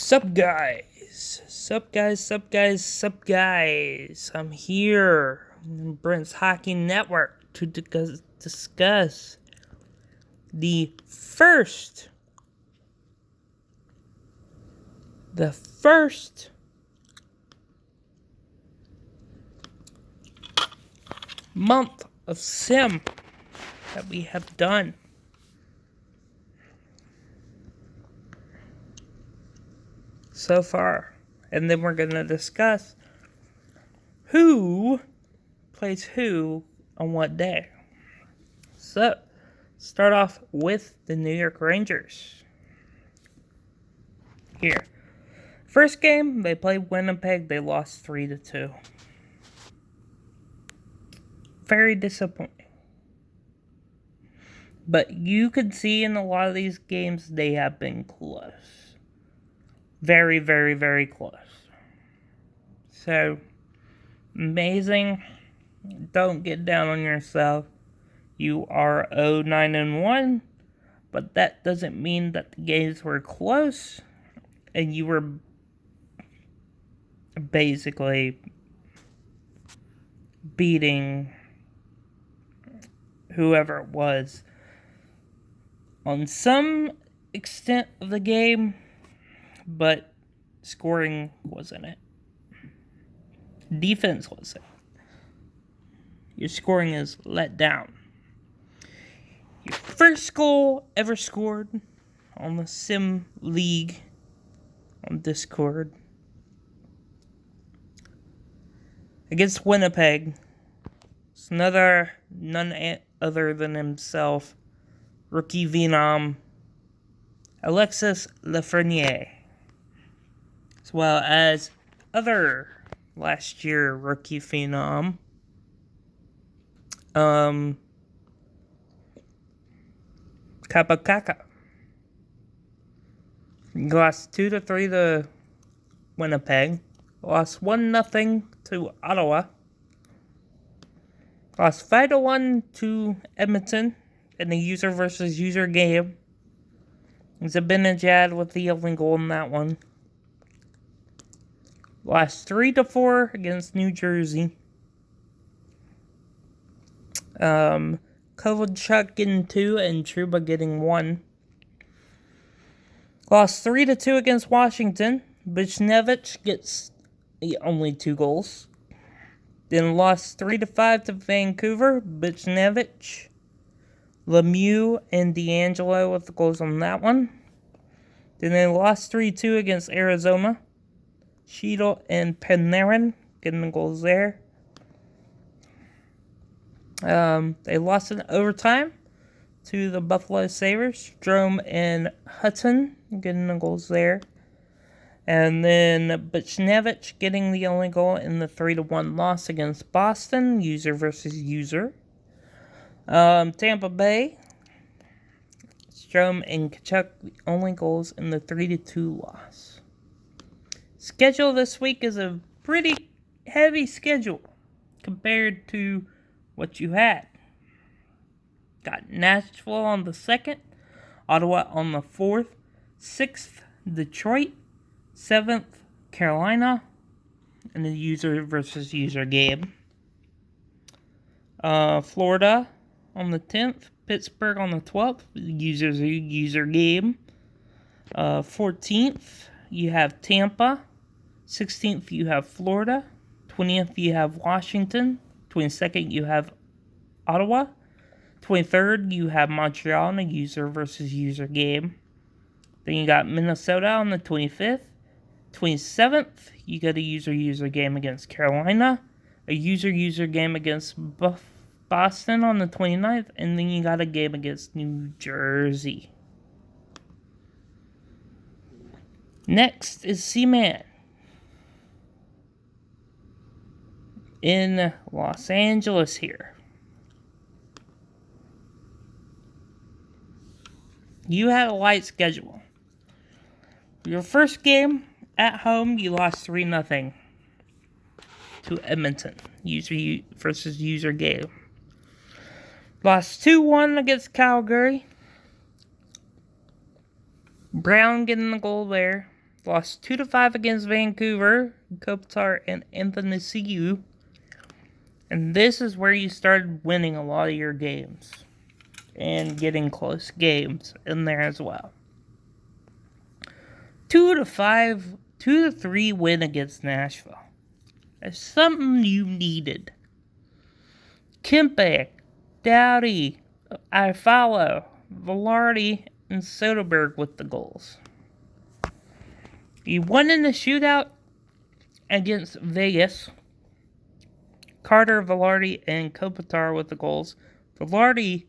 Sup guys, sup guys, sup guys, sup guys. I'm here in Brent's Hockey Network to discuss the first month of sim that we have done. So far, and then we're going to discuss who plays who on what day. So, start off with the New York Rangers. Here. First game, they played Winnipeg. They lost 3-2. Very disappointing. But you could see in a lot of these games, they have been close. Very, very, very close. So, amazing. Don't get down on yourself. You are 0-9-1, but that doesn't mean that the games were close and you were basically beating whoever it was on some extent of the game, but scoring wasn't it. Defense wasn't. Your scoring is let down. Your first goal ever scored on the Sim League on Discord against Winnipeg. It's none other than himself, rookie Phenom Alexis Lafreniere, as well as other last year rookie Phenom Kapakaka. Lost 2-3 to Winnipeg. Lost 1-0 to Ottawa. Lost 5-1 to Edmonton in the user versus user game. Zibanejad with the only goal in that one. Lost 3-4 against New Jersey. Kovalchuk getting 2 and Trouba getting 1. Lost 3-2 against Washington. Buchnevich gets only 2 goals. Then lost 3-5 to Vancouver. Buchnevich, Lemieux, and D'Angelo with the goals on that one. Then they lost 3-2 against Arizona. Cheadle and Panarin getting the goals there. They lost in overtime to the Buffalo Sabres. Strome and Hutton getting the goals there. And then Buchnevich getting the only goal in the 3-1 loss against Boston. User versus user. Tampa Bay. Strome and Tkachuk the only goals in the 3-2 loss. Schedule this week is a pretty heavy schedule compared to what you had. Got Nashville on the 2nd, Ottawa on the 4th, 6th, Detroit, 7th, Carolina, and the user versus user game. Florida on the 10th, Pittsburgh on the 12th, user game. 14th, you have Tampa. 16th, you have Florida. 20th, you have Washington. 22nd, you have Ottawa. 23rd, you have Montreal in a user versus user game. Then you got Minnesota on the 25th. 27th, you got a user game against Carolina. A user game against Boston on the 29th. And then you got a game against New Jersey. Next is Seaman in Los Angeles here. You had a light schedule. Your first game at home, you lost 3-0 to Edmonton. User versus user game. Lost 2-1 against Calgary. Brown getting the goal there. Lost 2-5 against Vancouver, Kopitar, and Anthony Ciu. And this is where you started winning a lot of your games. And getting close games in there as well. 2-3 win against Nashville. That's something you needed. Kempe, Doughty, Iafallo, Velarde, and Soderberg with the goals. You won in the shootout against Vegas. Carter, Velarde, and Kopitar with the goals. Velarde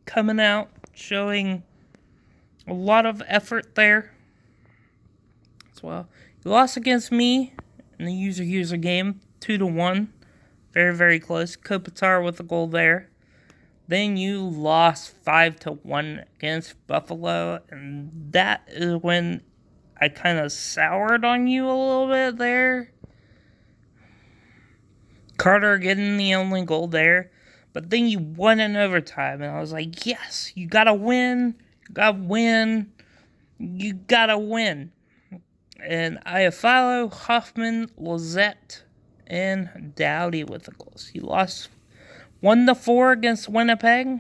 coming out, showing a lot of effort there as well. You lost against me in the user game, 2-1. Very, very close. Kopitar with the goal there. Then you lost 5-1 against Buffalo, and that is when I kind of soured on you a little bit there. Carter getting the only goal there, but then you won in overtime, and I was like, yes, you gotta win, you gotta win, you gotta win. And Iafallo, Hoffman, Lizette, and Doughty with the goals. You lost 1-4 against Winnipeg.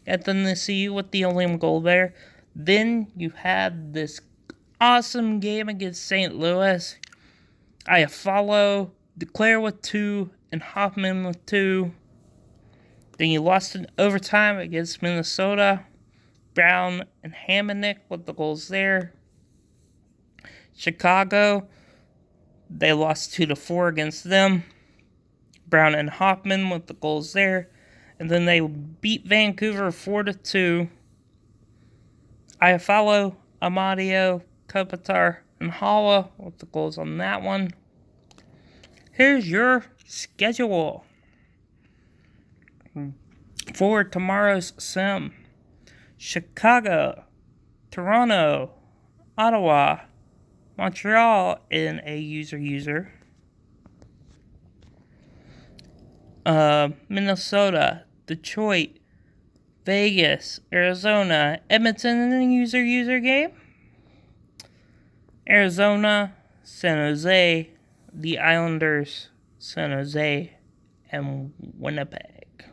Anthony Ciu with the only goal there. Then you had this awesome game against St. Louis. Iafallo, Declare with 2, and Hoffman with 2. Then you lost in overtime against Minnesota. Brown and Hamonic with the goals there. Chicago, they lost 2-4 against them. Brown and Hoffman with the goals there. And then they beat Vancouver 4-2. Iafallo, Amadio, Kopitar, and Haula with the goals on that one. Here's your schedule for tomorrow's sim. Chicago, Toronto, Ottawa, Montreal in a user. Minnesota, Detroit, Vegas, Arizona, Edmonton in a user game. Arizona, San Jose, the Islanders, San Jose, and Winnipeg.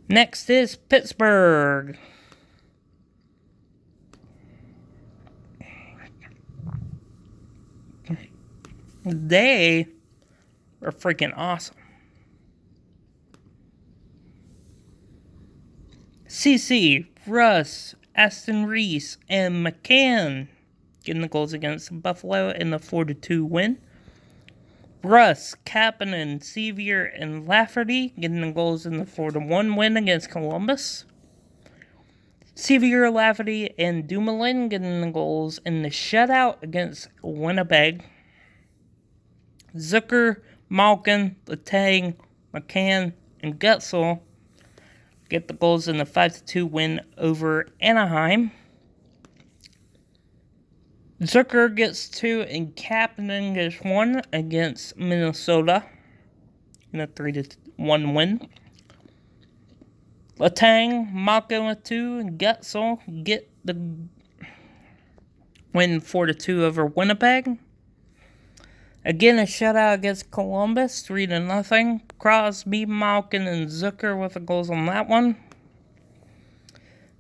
Next is Pittsburgh. They are freaking awesome. CC, Russ, Aston Reese, and McCann getting the goals against Buffalo in the 4-2 win. Russ, Kapanen, Sevier, and Lafferty getting the goals in the 4-1 win against Columbus. Sevier, Lafferty, and Dumoulin getting the goals in the shutout against Winnipeg. Zucker, Malkin, Letang, McCann, and Gutzel get the goals in the 5-2 win over Anaheim. Zucker gets 2 and Kapanen gets 1 against Minnesota in a 3-1 win. Letang, Malkin with 2, and Gutzel get the win 4-2 over Winnipeg. Again, a shutout against Columbus, 3-0. Crosby, Malkin, and Zucker with the goals on that one.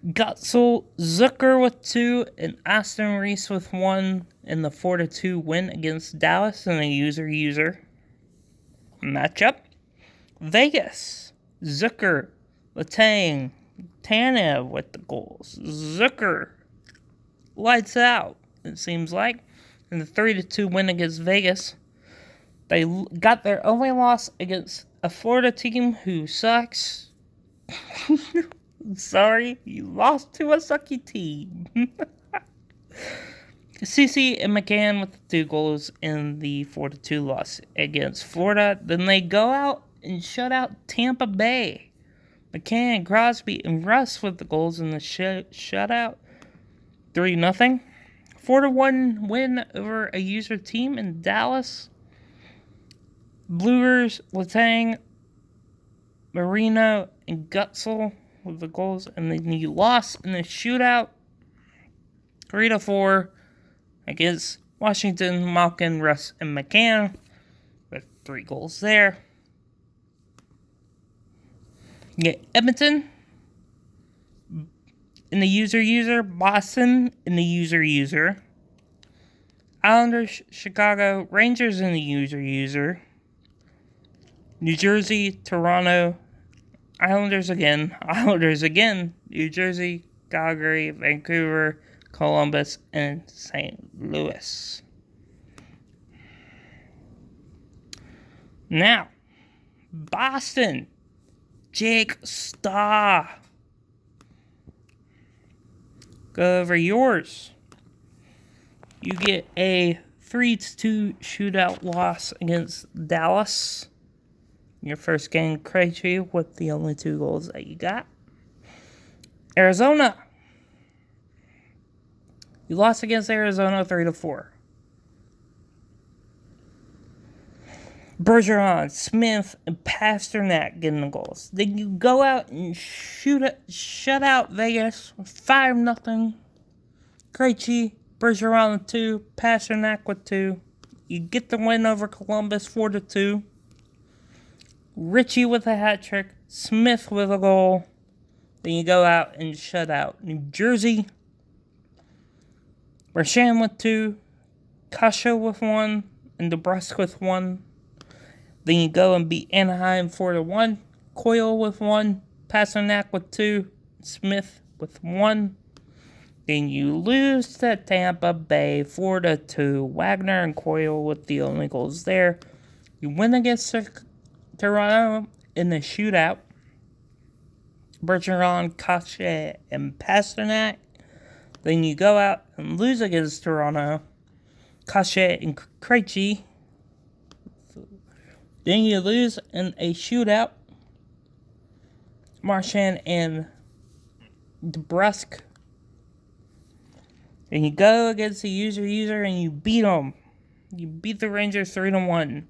Gutzel, Zucker with 2, and Aston Reese with 1 in the 4-2 win against Dallas in a user matchup. Vegas, Zucker, Letang, Tanev with the goals. Zucker lights out, it seems like. In the 3-2 win against Vegas, they got their only loss against a Florida team who sucks. Sorry, you lost to a sucky team. CC and McCann with the 2 goals in the 4-2 loss against Florida. Then they go out and shut out Tampa Bay. McCann, Crosby, and Russ with the goals in the shutout. 3-0. 4-1 win over a user team in Dallas. Bluers, Letang, Marino, and Gutzel with the goals. And then you lost in the shootout 3-4 against Washington, Malkin, Russ, and McCann with 3 goals there. You get Edmonton in the user, Boston in the user, Islanders, Chicago, Rangers in the user, New Jersey, Toronto, Islanders again, New Jersey, Calgary, Vancouver, Columbus, and St. Louis. Now, Boston, Jake Stahl. Go over yours. You get a 3-2 shootout loss against Dallas. Your first game, Krejci, with the only 2 goals that you got. Arizona. You lost against Arizona 3-4. Bergeron, Smith, and Pasternak getting the goals. Then you go out and shut out Vegas 5-0. Krejci, Bergeron with 2, Pasternak with 2. You get the win over Columbus 4-2. Ritchie with a hat trick, Smith with a goal. Then you go out and shut out New Jersey. Marchand with 2, Kasha with 1, and DeBrusk with 1. Then you go and beat Anaheim 4-1. Coyle with 1. Pasternak with 2. Smith with 1. Then you lose to Tampa Bay 4-2. Wagner and Coyle with the only goals there. You win against Toronto in the shootout. Bergeron, Kasha, and Pasternak. Then you go out and lose against Toronto. Kasha and Krejci. Then you lose in a shootout. Marchand and DeBrusk. And you go against the user and you beat them. You beat the Rangers 3-1.